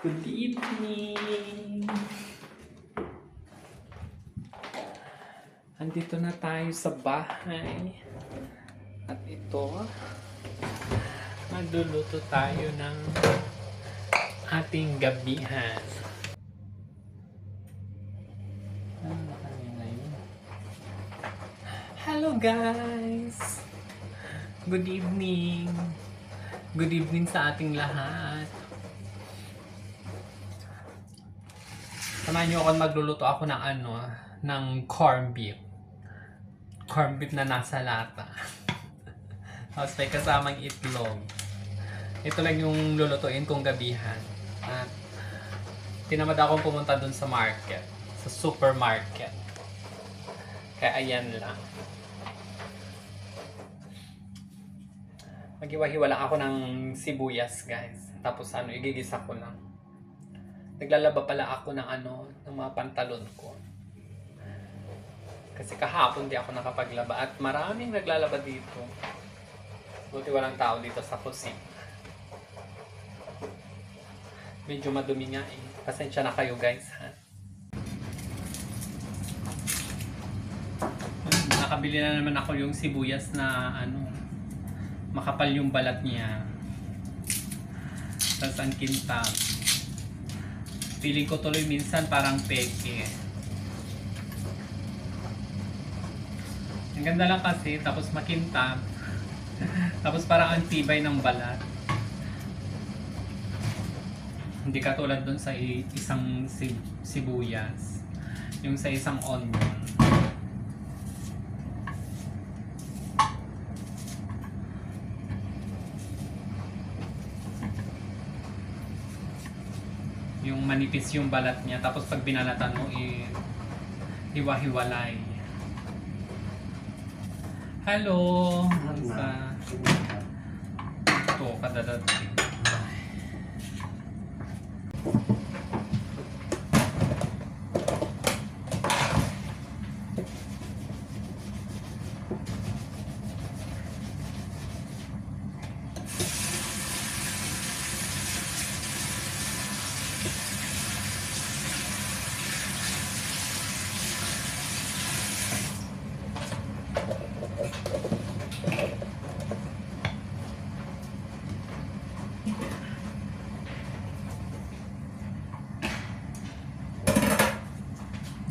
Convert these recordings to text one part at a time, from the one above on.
Good evening! Andito na tayo sa bahay. At ito, magluluto tayo ng ating gabihan. Hello guys! Good evening! Good evening sa ating lahat. Samahan niyo ako, magluluto ako ng ng corned beef. Corned beef na nasa lata. Tapos may kasamang itlog. Ito lang yung lulutuin kong gabihan. At tinamad akong pumunta dun sa market. Sa supermarket. Kaya ayan lang. Maghiwa-hiwa lang ako ng sibuyas, guys. Tapos igigisa ko lang. Naglalaba pala ako ng ng mga pantalon ko. Kasi kahapon di ako nakapaglaba at maraming naglalaba dito. Buti walang tao dito sa kusina. Medyo madumi nga eh. Pasensya na kayo guys ha. Nakabili na naman ako yung sibuyas na makapal yung balat niya. Tapos ang kintab. Feeling ko tuloy minsan parang peke. Ang ganda lang kasi, tapos makintab. Tapos parang ang tibay ng balat. Hindi katulad dun sa isang sibuyas. Yung sa isang onion. Yung manipis yung balat niya, tapos pag binalatan mo hiwa-hiwalay. Hello! Hansa. Ito, kadadating.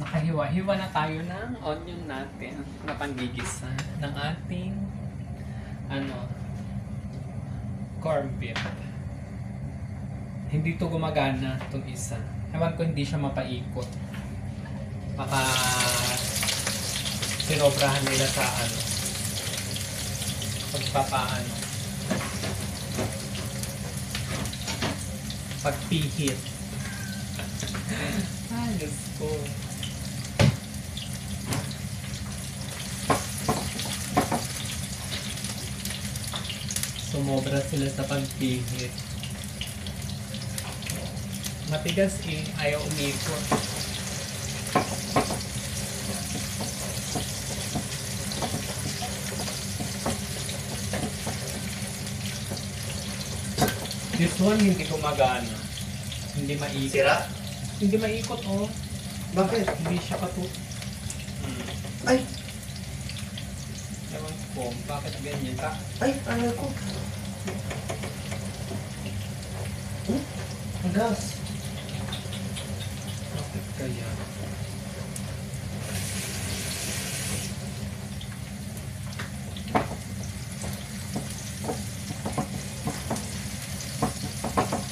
Nakahiwa-hiwa na tayo ng onion natin na panggigisa ng ating corned beef. Hindi to gumagana itong isa. Ewan ko, hindi siya mapaikot. Baka sinobrahan nila sa pagpihit. Ay, Diyos ko. Sumobra sila sa pagpihit. Matigas eh, ayaw umikot. This one hindi gumagana. Hindi maikot. Sira? Hindi maikot oh. Bakit? Hindi siya Ay! Ewan ko, bakit ganyan ka? Ay! Aral ko! Ang gas! Kaya,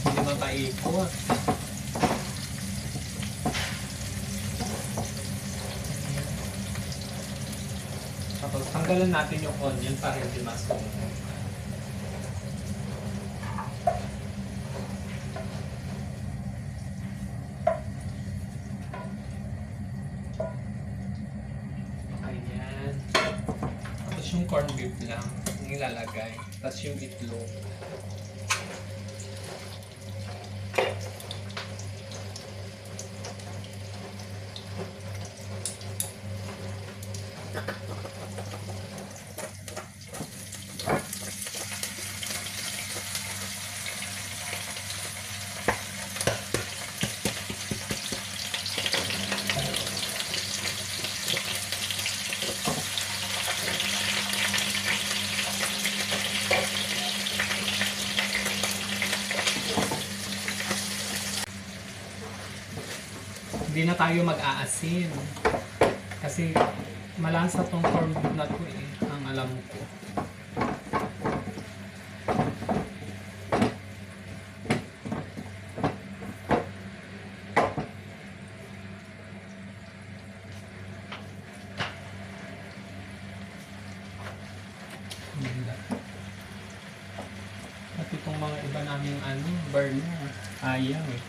hindi makaikot. Tapos tanggalan natin yung onion para hindi masunog. Ayan. Tapos yung corned beef lang yung ilalagay. Tapos yung itlog. Hindi na tayo mag-aasin. Kasi malasa tong corned beef na to eh. Ang alam ko. At itong mga iba naming burner. Ayaw eh.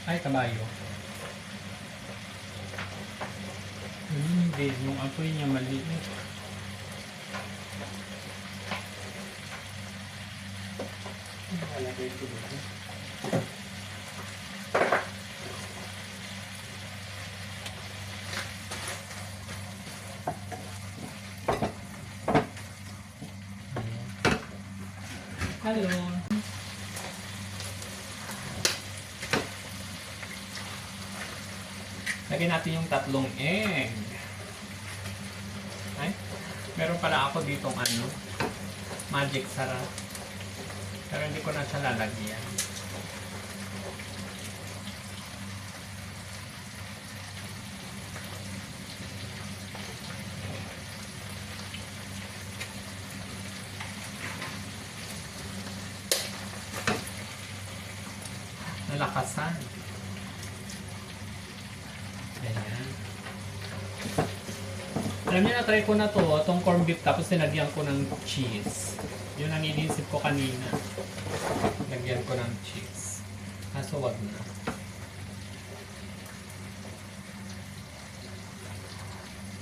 Ay, kabayo. Hindi, yung apoy niya maliit. Lalagay ko dito. Hello. Lagyan natin yung 3 egg. Ay, meron pala ako ditong magic sarap. Pero hindi ko na siya lalagyan. Nalakasan. Ayan. Alam niyo, na-try ko na to, itong corned beef, tapos sinagyan ko ng cheese. Yun ang iniisip ko kanina. Lagyan ko ng cheese. Kaso wag na.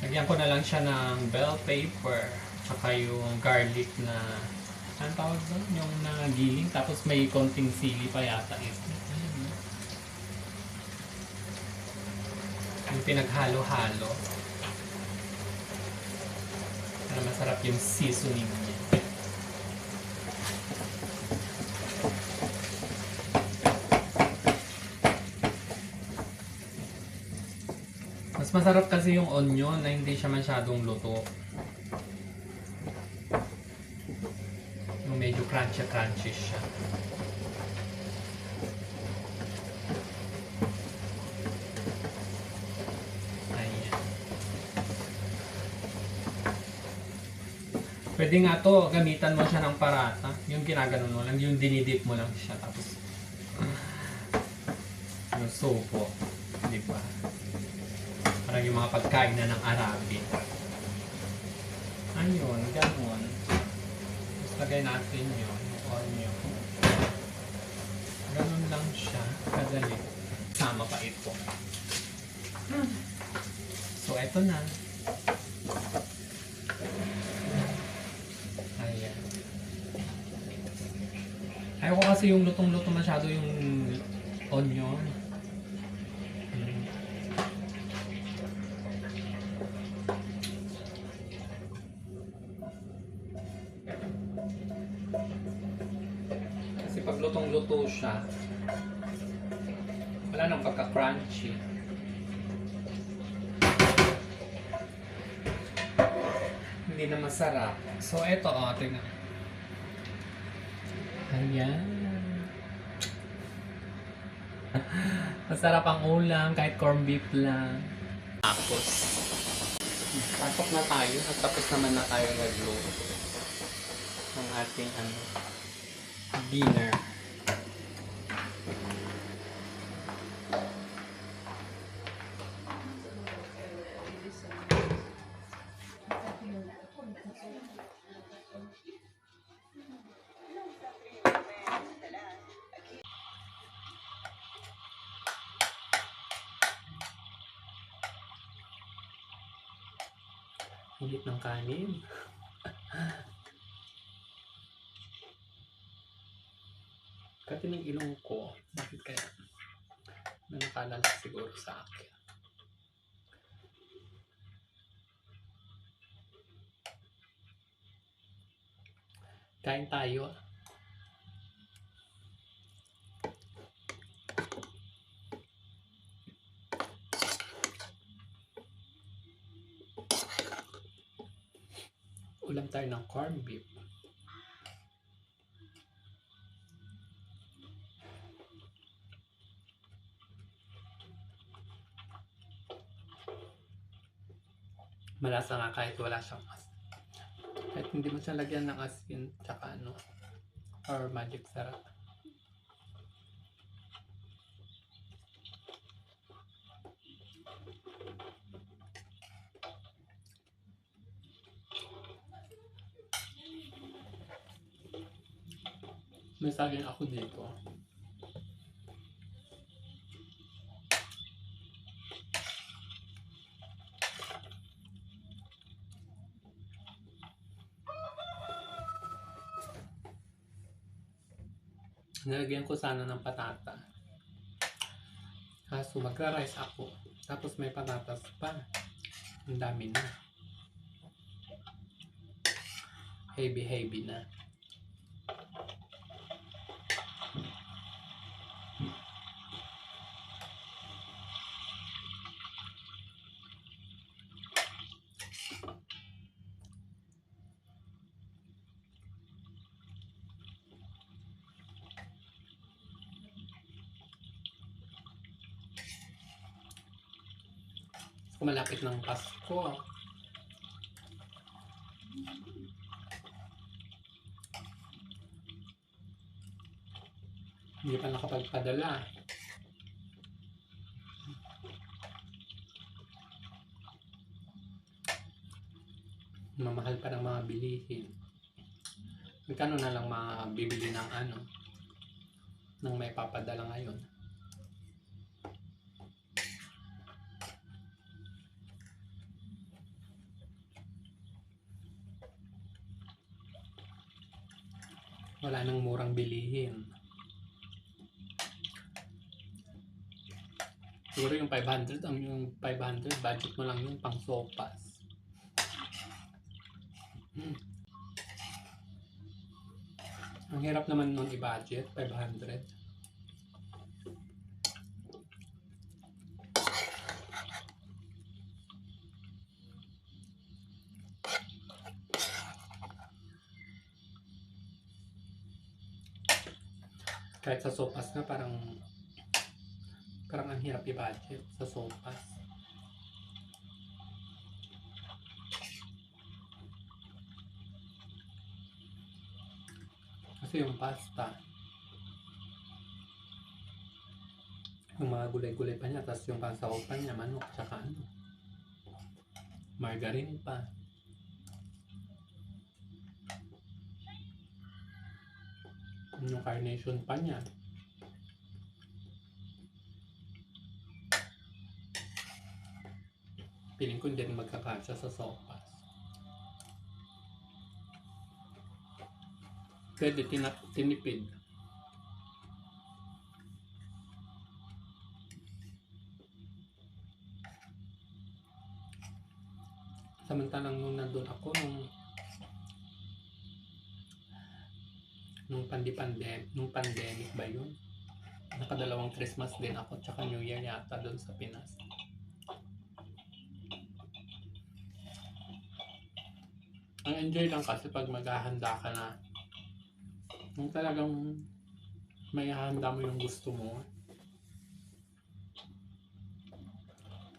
Lagyan ko na lang siya ng bell pepper, tsaka yung garlic na, anong tawag doon? Yung nagiling, tapos may konting sili pa yata. Yung pinaghalo-halo para masarap yung seasoning niya. Mas masarap kasi yung onion na hindi siya masyadong luto. Yung medyo crunchy siya. Pwede nga to, gamitan mo siya ng parata. Yung ginaganon mo lang, yung dinidip mo lang siya. Tapos, yung sopo. Di ba? Parang yung mga pagkain na ng Arabic. Ayun, ganun. Tapos lagay natin yun, yung onion. Ganun lang siya, kadali. Sama pa ito. So, eto na. Ayoko kasi yung lutong-luto masyado yung onion. Kasi pag lutong-luto siya, wala nang pagka-crunchy. Hindi na masarap. So, eto, tingnan. Ayan. Masarap ang ulam kahit corned beef lang. Tapos, pasok na tayo. At tapos naman na tayo nagluto ng ating dinner. Init ng kanin. Kasi ng ilong ko, bakit kaya? May nakalala siguro sa akin. Kain tayo. Ulam tayo ng corned beef. Malasa nga kahit wala siyang asin. Kahit hindi mo siya lagyan ng asin, tsaka or magic sarap. May saging ako dito. Nilagyan ko sana ng patata. Kaso magra-rice ako. Tapos may patatas pa. Ang dami na. Heavy na. Malapit ng Pasko. Hindi pa nakapagpadala. Mamahal pa ng mga bilihin. Magkano na lang mabibili ng ng may papadala ngayon? Wala nang murang bilihin. Siguro yung 500, yung 500, budget mo lang yung pang sopas. Ang hirap naman nun i-budget, 500. Kahit sa sopas na parang ang hirap i-budget sa sopas. Kasi yung pasta, yung mga gulay-gulay pa niya, tapos yung pansahog pa niya, manok, tsaka margarine pa. Yung carnation pa niya. Piling ko hindi rin magkakasya sa sopas. Pwede tinipid. Samantalang nung nandun ako nung pandemic ba yun? Nakadalawang Christmas din ako tsaka New Year yata doon sa Pinas. Ang enjoy lang kasi pag maghahanda ka na, yung talagang may hahanda mo yung gusto mo.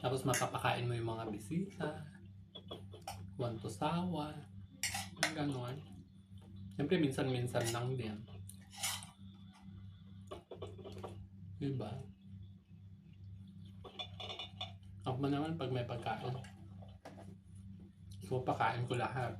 Tapos mapapakain mo yung mga bisita. Want to sawa. Ganon. Siyempre, minsan-minsan lang din. Diba? Ako naman pag may pagkain. So, pakain ko lahat.